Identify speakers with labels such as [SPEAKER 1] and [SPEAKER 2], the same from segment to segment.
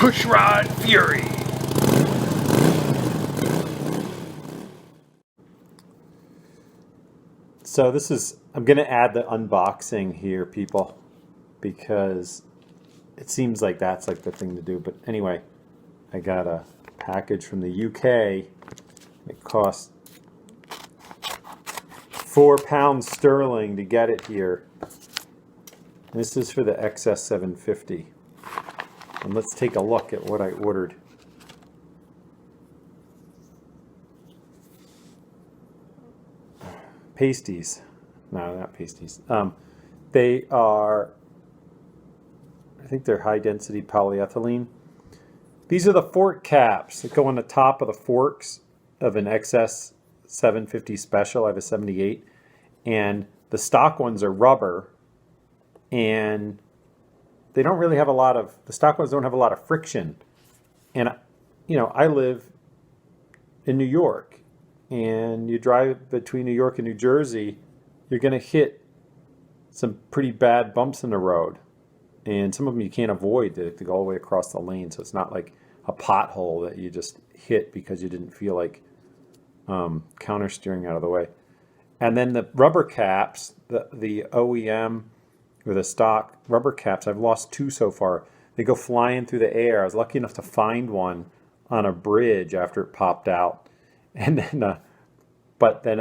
[SPEAKER 1] Pushrod Fury.
[SPEAKER 2] So this is, I'm going to add the unboxing here, people, because it seems like that's like the thing to do. But anyway, I got a package from the UK. It cost £4 sterling to get it here. This is for the XS750. And let's take a look at what I ordered. Pasties. No, not pasties. They are, I think they're high density polyethylene. These are the fork caps that go on the top of the forks of an XS750 Special. I have a 78. And the stock ones are rubber. And they don't really have a lot of, the stock ones don't have a lot of friction. And, you know, I live in New York. And you drive between New York and New Jersey, you're going to hit some pretty bad bumps in the road. And some of them you can't avoid. They go all the way across the lane. So it's not like a pothole that you just hit because you didn't feel like counter steering out of the way. And then the rubber caps, the OEM or the stock rubber caps, I've lost 2 so far. They go flying through the air. I was lucky enough to find one on a bridge after it popped out. And then, but then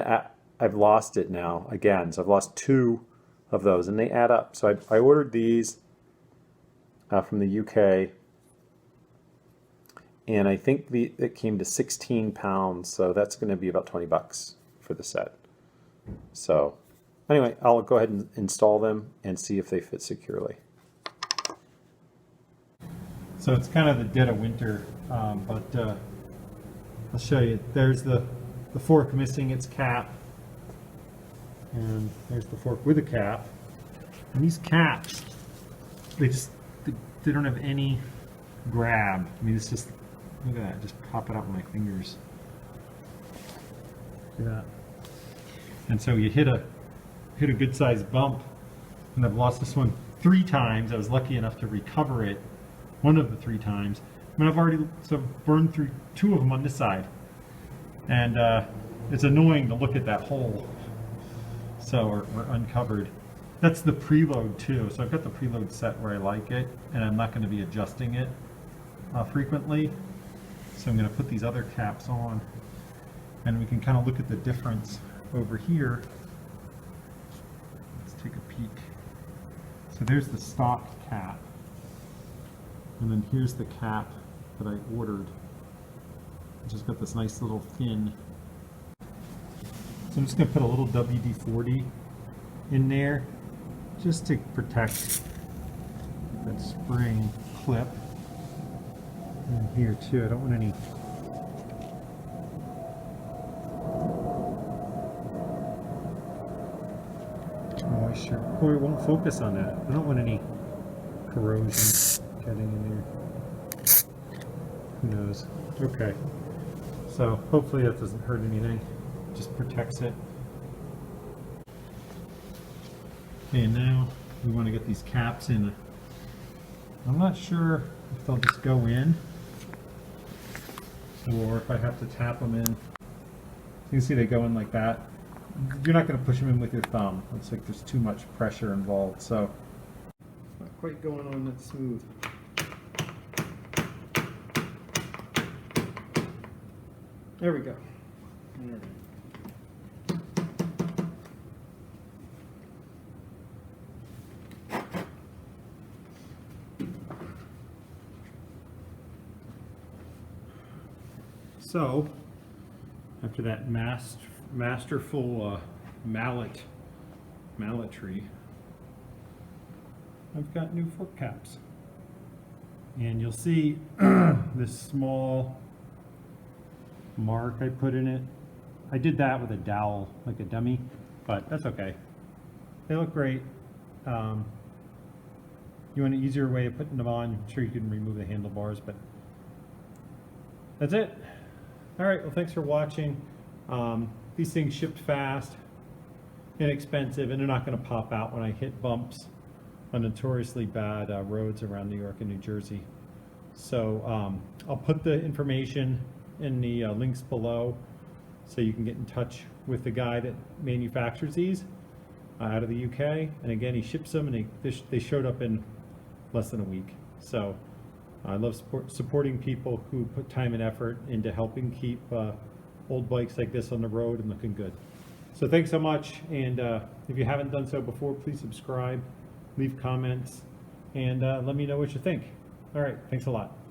[SPEAKER 2] I've lost it now again. So I've lost 2 of those, and they add up. So I ordered these from the UK, and I think it came to £16. So that's going to be about $20 for the set. So anyway, I'll go ahead and install them and see if they fit securely. So it's kind of the dead of winter, but I'll show you. There's the fork missing its cap, and there's the fork with a cap. And these caps, they don't have any grab. I mean, it's just, look at that, just pop it out with my fingers. Look at that. And so you hit a good sized bump, and I've lost this one 3 times. I was lucky enough to recover it one of the 3 times. I mean, I've already burned through 2 of them on this side, and it's annoying to look at that hole. So or uncovered. That's the preload too. So I've got the preload set where I like it, and I'm not going to be adjusting it frequently. So I'm going to put these other caps on, and we can kind of look at the difference over here. Let's take a peek. So there's the stock cap, and then here's the cap that I ordered. It's just got this nice little fin. So I'm just going to put a little WD-40 in there just to protect that spring clip. And here too, I don't want any moisture. Oh, it won't focus on that. I don't want any corrosion getting in there. Who knows? Okay. So hopefully that doesn't hurt anything. Just protects it. Okay, now we want to get these caps in. I'm not sure if they'll just go in or if I have to tap them in. You can see they go in like that. You're not going to push them in with your thumb. Looks like there's too much pressure involved, so it's not quite going on that smooth. There we go. All right. So, after that masterful malletry, I've got new fork caps. And you'll see this small mark I put in it. I did that with a dowel, like a dummy, but that's okay. They look great. You want an easier way of putting them on, I'm sure you can remove the handlebars, but that's it. All right, well, thanks for watching. These things shipped fast, inexpensive, and they're not going to pop out when I hit bumps on notoriously bad roads around New York and New Jersey. So I'll put the information in the links below so you can get in touch with the guy that manufactures these out of the UK. And again, he ships them, and they showed up in less than a week. So I love supporting people who put time and effort into helping keep old bikes like this on the road and looking good. So thanks so much, and if you haven't done so before, please subscribe, leave comments, and let me know what you think. All right, thanks a lot.